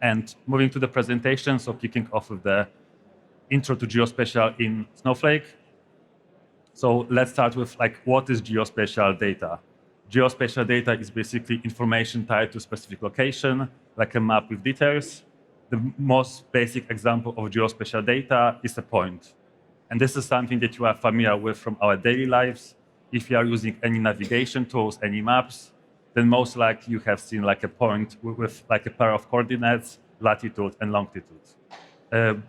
And moving to the presentation, so kicking off with the intro to geospatial in Snowflake. So let's start with what is geospatial data? Geospatial data is basically information tied to a specific location, like a map with details. The most basic example of geospatial data is a point. And this is something that you are familiar with from our daily lives. If you are using any navigation tools, any maps, then most likely you have seen like a point with like a pair of coordinates, latitude and longitude.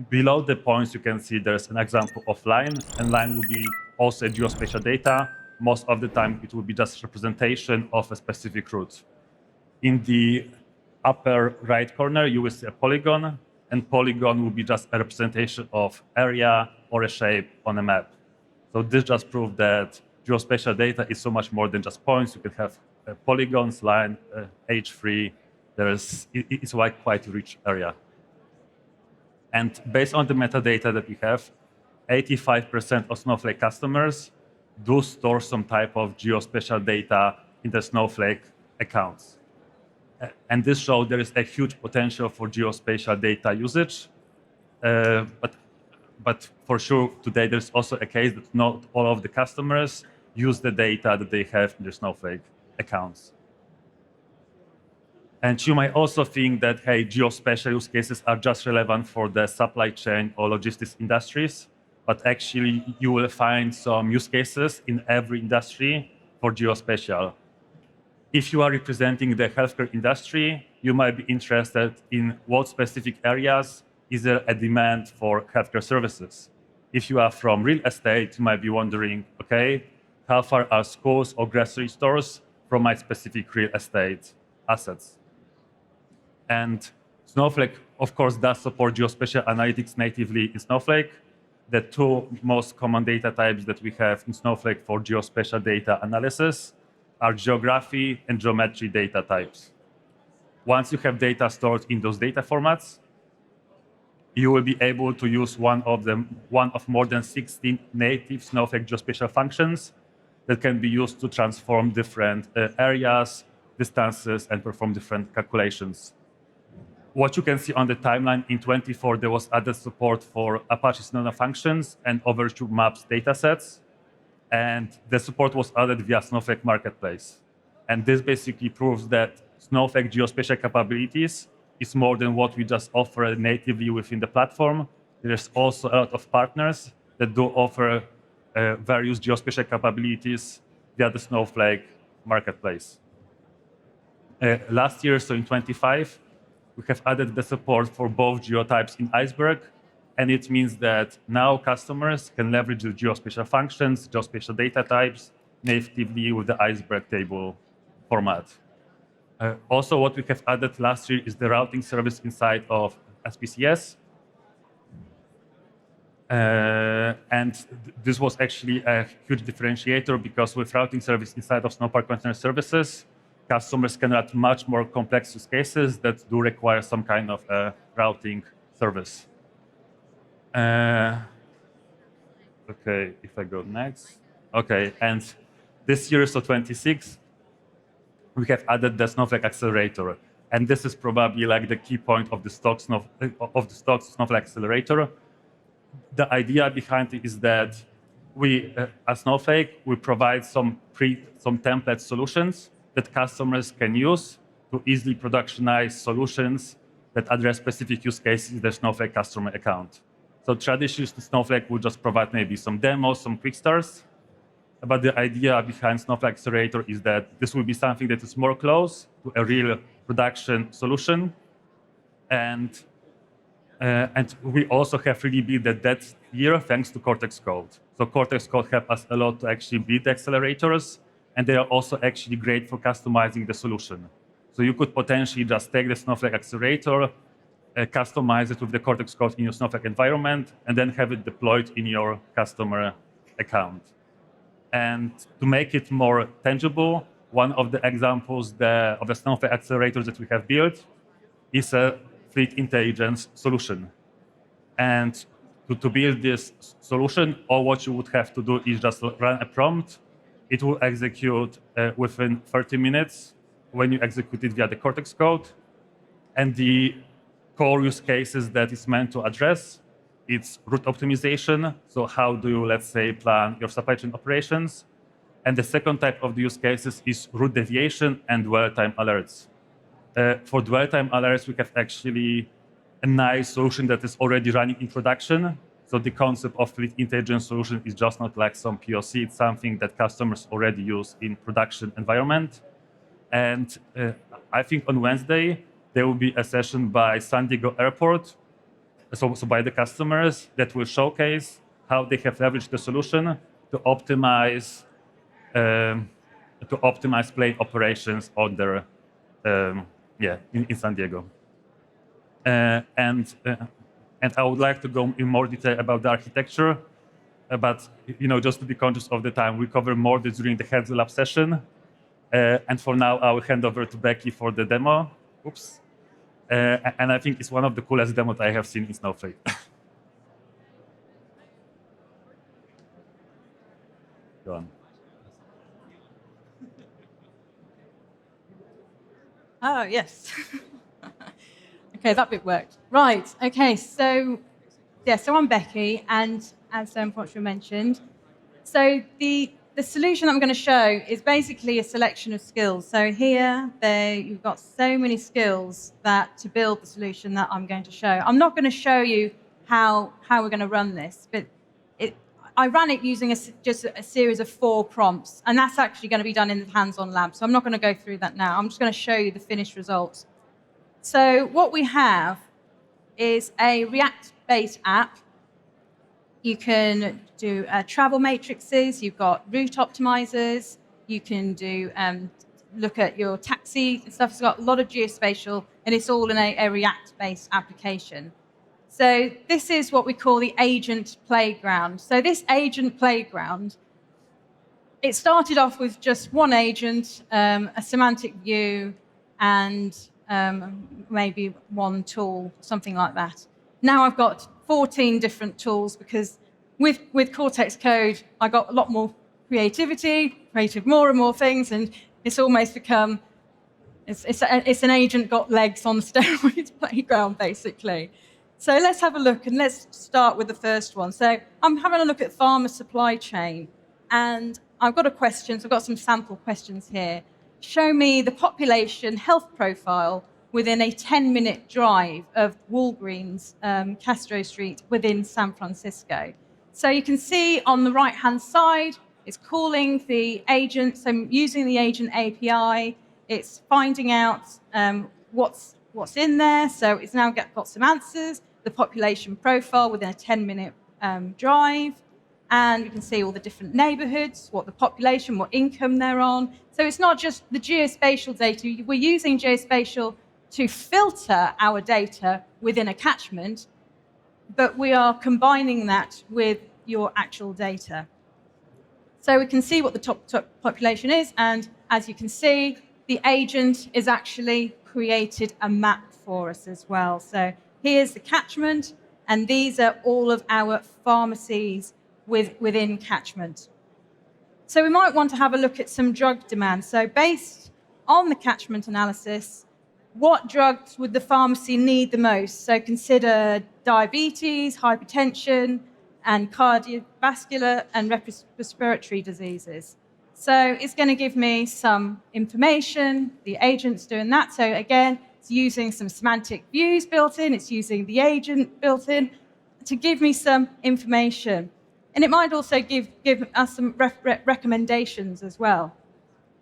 Below the points, you can see there's an example of line, and line will be also geospatial data. Most of the time, it will be just representation of a specific route. In the upper right corner, you will see a polygon, and polygon will be just a representation of area or a shape on a map. So this just proves that geospatial data is so much more than just points. You can have polygons, line, H3. It's like quite a rich area. And based on the metadata that we have, 85% of Snowflake customers do store some type of geospatial data in the Snowflake accounts. And this shows there is a huge potential for geospatial data usage. But for sure, today there's also a case that not all of the customers use the data that they have in their Snowflake accounts. And you might also think that, hey, geospatial use cases are just relevant for the supply chain or logistics industries, but actually you will find some use cases in every industry for geospatial. If you are representing the healthcare industry, you might be interested in what specific areas is there a demand for healthcare services. If you are from real estate, you might be wondering, okay, how far are schools or grocery stores from my specific real estate assets? And Snowflake, of course, does support geospatial analytics natively in Snowflake. The two most common data types that we have in Snowflake for geospatial data analysis are geography and geometry data types. Once you have data stored in those data formats, you will be able to use one of more than 16 native Snowflake geospatial functions that can be used to transform different areas, distances, and perform different calculations. What you can see on the timeline in 24, there was added support for Apache Sonoma functions and Overture Maps datasets. And the support was added via Snowflake Marketplace. And this basically proves that Snowflake geospatial capabilities is more than what we just offer natively within the platform. There's also a lot of partners that do offer various geospatial capabilities via the Snowflake Marketplace. Last year, so in 25, we have added the support for both geotypes in Iceberg, and it means that now customers can leverage the geospatial functions, geospatial data types, natively with the Iceberg table format. Also, what we have added last year is the routing service inside of SPCS. And this was actually a huge differentiator because with routing service inside of Snowpark Container Services, customers can add much more complex use cases that do require some kind of routing service. Okay, if I go next. Okay, and this year, so 26, we have added the Snowflake accelerator. And this is probably like the key point of the stock Snowflake accelerator. The idea behind it is that we, as Snowflake, we provide some template solutions that customers can use to easily productionize solutions that address specific use cases in the Snowflake customer account. So traditionally, Snowflake would just provide maybe some demos, some quick starts. But the idea behind Snowflake Accelerator is that this will be something that is more close to a real production solution. And we also have really built that year thanks to Cortex Code. So Cortex Code helped us a lot to actually build the accelerators, and they are also actually great for customizing the solution. So you could potentially just take the Snowflake Accelerator, customize it with the Cortex Code in your Snowflake environment, and then have it deployed in your customer account. And to make it more tangible, one of the examples of the Snowflake accelerators that we have built is a fleet intelligence solution. And to build this solution, all what you would have to do is just run a prompt. It will execute within 30 minutes when you execute it via the Cortex code. And the core use cases that it's meant to address, it's route optimization. So how do you, let's say, plan your supply chain operations? And the second type of the use cases is route deviation and dwell time alerts. For dwell time alerts, we have actually a nice solution that is already running in production. So the concept of fleet intelligence solution is just not like some POC, it's something that customers already use in production environment. And I think on Wednesday, there will be a session by San Diego Airport, so by the customers, that will showcase how they have leveraged the solution to optimize plane operations on their in San Diego. And I would like to go in more detail about the architecture, but just to be conscious of the time, we cover more this during the Heads Lab session. And for now, I will hand over to Becky for the demo. Oops. And I think it's one of the coolest demos I have seen in Snowflake. Go on. Oh, yes. Okay, that bit worked. Right, okay, so I'm Becky, and as Piotr mentioned, so the solution I'm going to show is basically a selection of skills. So here, you've got so many skills to build the solution that I'm going to show. I'm not going to show you how we're going to run this, but I ran it using just a series of 4 prompts, and that's actually going to be done in the hands-on lab. So I'm not going to go through that now. I'm just going to show you the finished results. So what we have is a React-based app. You can do travel matrices. You've got route optimizers. You can do look at your taxi and stuff. It's got a lot of geospatial, and it's all in a React-based application. So this is what we call the agent playground. So this agent playground, it started off with just one agent, a semantic view, and maybe one tool, something like that. Now I've got 14 different tools because with Cortex Code, I got a lot more creativity, created more and more things, and it's almost become, it's an agent got legs on steroids playground, basically. So let's have a look, and let's start with the first one. So I'm having a look at farmer supply chain, and I've got a question. So I've got some sample questions here. Show me the population health profile within a 10-minute drive of Walgreens, Castro Street, within San Francisco. So you can see on the right-hand side, it's calling the agent, so using the agent API, it's finding out what's in there. So it's now got some answers, the population profile within a 10-minute drive, and you can see all the different neighborhoods, what the population, what income they're on. So it's not just the geospatial data. We're using geospatial to filter our data within a catchment, but we are combining that with your actual data. So we can see what the top population is, and as you can see, the agent is actually created a map for us as well. So here's the catchment, and these are all of our pharmacies within catchment. So we might want to have a look at some drug demand. So based on the catchment analysis, what drugs would the pharmacy need the most? So consider diabetes, hypertension, and cardiovascular and respiratory diseases. So it's going to give me some information. The agent's doing that. So again, it's using some semantic views built in. It's using the agent built in to give me some information. And it might also give us some recommendations as well.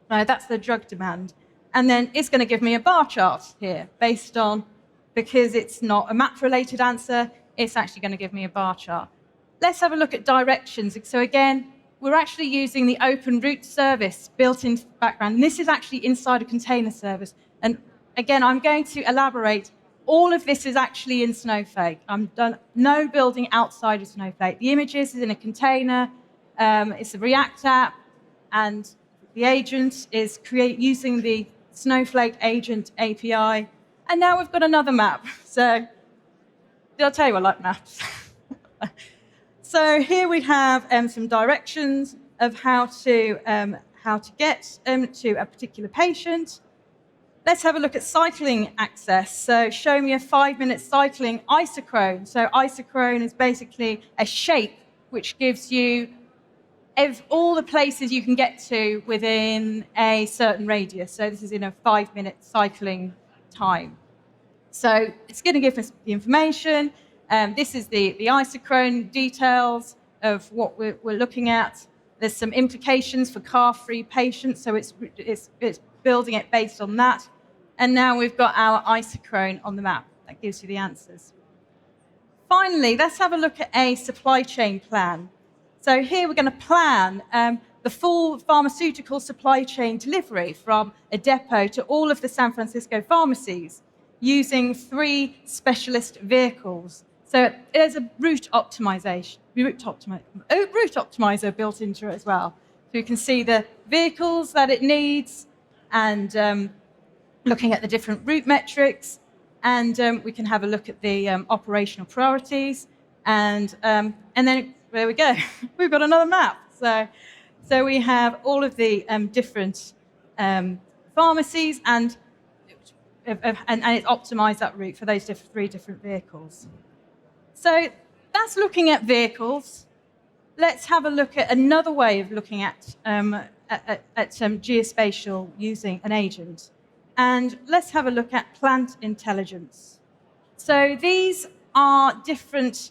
Right, that's the drug demand. And then it's going to give me a bar chart here based on, because it's not a map-related answer, it's actually going to give me a bar chart. Let's have a look at directions. So again, we're actually using the Open Route service built into the background. And this is actually inside a container service. And again, I'm going to elaborate. All of this is actually in Snowflake. I'm done no building outside of Snowflake. The images is in a container. It's a React app. And the agent is using the Snowflake agent API. And now we've got another map. So did I tell you I like maps? So here we have some directions of how to get to a particular patient. Let's have a look at cycling access. So show me a 5-minute cycling isochrone. So isochrone is basically a shape which gives you all the places you can get to within a certain radius. So this is in a 5-minute cycling time. So it's going to give us the information. This is the isochrone details of what we're looking at. There's some implications for car-free patients, so it's building it based on that. And now we've got our isochrone on the map. That gives you the answers. Finally, let's have a look at a supply chain plan. So here we're going to plan the full pharmaceutical supply chain delivery from a depot to all of the San Francisco pharmacies using 3 specialist vehicles. So there's a route optimizer built into it as well. So you can see the vehicles that it needs and looking at the different route metrics. And we can have a look at the operational priorities. And then there we go. We've got another map. So we have all of the different pharmacies and it optimized that route for those 3 different vehicles. So that's looking at vehicles. Let's have a look at another way of looking at geospatial using an agent. And let's have a look at plant intelligence. So these are different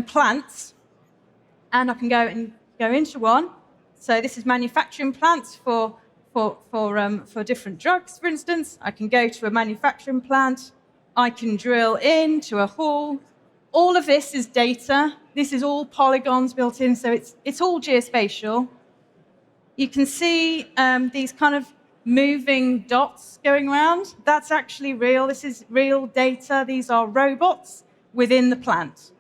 plants, and I can go into one. So this is manufacturing plants for different drugs, for instance. I can go to a manufacturing plant. I can drill into a hall. All of this is data. This is all polygons built in, so it's all geospatial. You can see these kind of moving dots going around. That's actually real. This is real data. These are robots within the plant.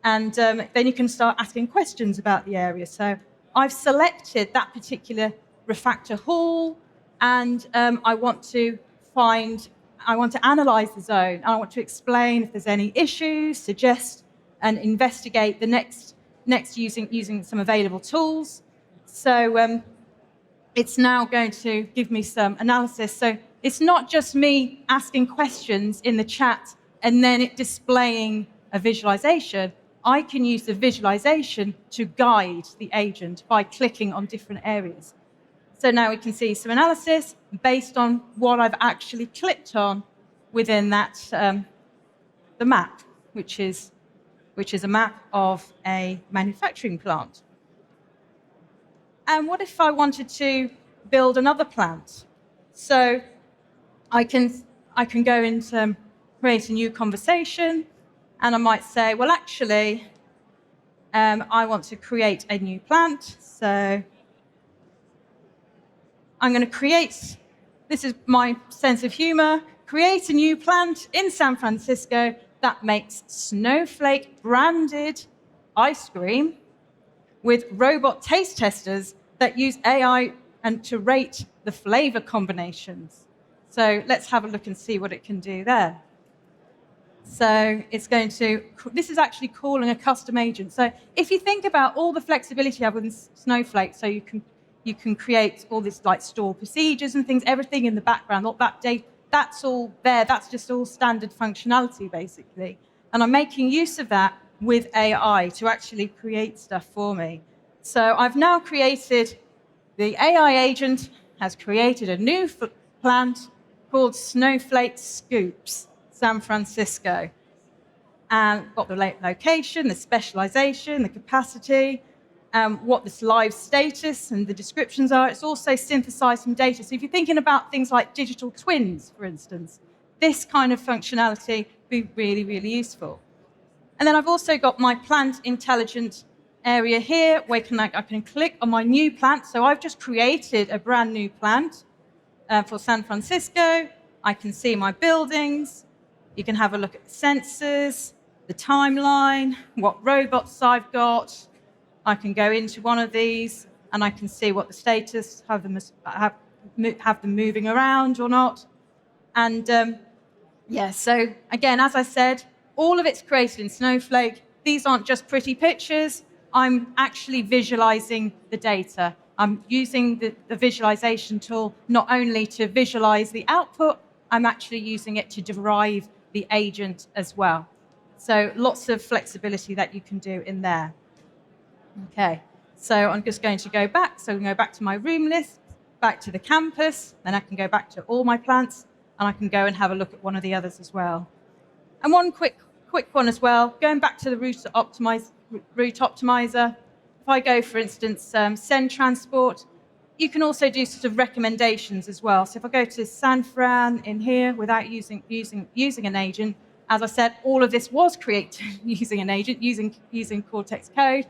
And then you can start asking questions about the area. So I've selected that particular refactor hall, and I want to analyze the zone. I want to explain if there's any issues, suggest and investigate the next using some available tools. So it's now going to give me some analysis. So it's not just me asking questions in the chat and then it displaying a visualization. I can use the visualization to guide the agent by clicking on different areas. So now we can see some analysis based on what I've actually clicked on within that the map, which is a map of a manufacturing plant. And what if I wanted to build another plant? So I can go into create a new conversation, and I might say, well, actually, I want to create a new plant. So I'm going to create, this is my sense of humor, create a new plant in San Francisco that makes Snowflake branded ice cream with robot taste testers that use AI and to rate the flavor combinations. So let's have a look and see what it can do there. So it's going to, this is actually calling a custom agent. So if you think about all the flexibility you have within Snowflake, so you can create all this like store procedures and things, everything in the background, all that data, that's all there. That's just all standard functionality, basically. And I'm making use of that with AI to actually create stuff for me. So I've now created, the AI agent has created a new plant called Snowflake Scoops, San Francisco. And got the location, the specialization, the capacity, what this live status and the descriptions are. It's also synthesized some data. So if you're thinking about things like digital twins, for instance, this kind of functionality would be really, really useful. And then I've also got my plant intelligent area here where I can click on my new plant. So I've just created a brand new plant for San Francisco. I can see my buildings. You can have a look at the sensors, the timeline, what robots I've got. I can go into one of these and I can see what the status, have them moving around or not. And yeah, so again, as I said, all of it's created in Snowflake. These aren't just pretty pictures. I'm actually visualizing the data. I'm using the visualization tool not only to visualize the output, I'm actually using it to derive the agent as well. So lots of flexibility that you can do in there. Okay, so I'm just going to go back. So I'm going to go back to my room list, back to the campus, then I can go back to all my plants, and I can go and have a look at one of the others as well. And one quick one as well, going back to the route optimizer. If I go, for instance, send transport, you can also do sort of recommendations as well. So if I go to San Fran in here without using an agent, as I said, all of this was created using an agent, using Cortex code,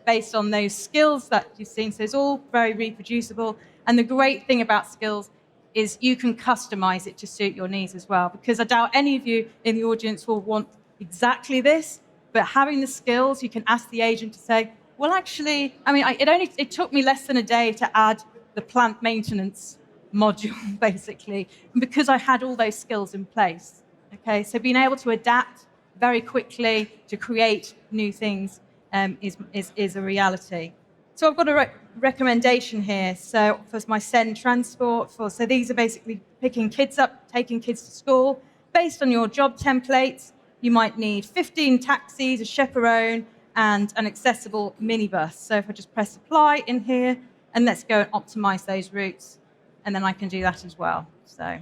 based on those skills that you've seen. So it's all very reproducible. And the great thing about skills is you can customize it to suit your needs as well, because I doubt any of you in the audience will want exactly this, but having the skills, you can ask the agent to say, well, actually, I mean, it took me less than a day to add the plant maintenance module, basically, because I had all those skills in place. Okay, so being able to adapt very quickly to create new things is a reality. So I've got a recommendation here. So for my send transport, so these are basically picking kids up, taking kids to school. Based on your job templates, you might need 15 taxis, a chaperone, and an accessible minibus. So if I just press apply in here, and let's go and optimize those routes, and then I can do that as well. So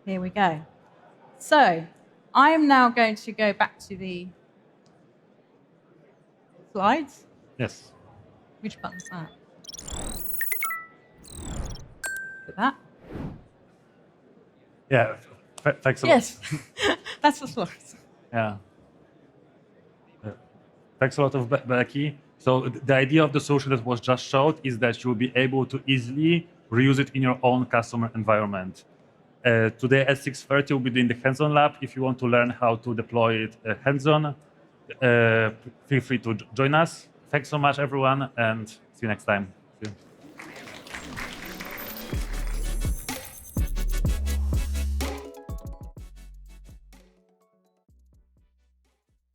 here we go. So I am now going to go back to the slides. Yes. Which button's that? Hit that. Yeah. Thanks a lot. Yes, that's the slides. Yeah. Thanks a lot of Becky. So the idea of the solution that was just showed is that you will be able to easily reuse it in your own customer environment. Today at 6:30, we'll be doing the hands-on lab. If you want to learn how to deploy it hands-on, feel free to join us. Thanks so much, everyone, and see you next time. See you.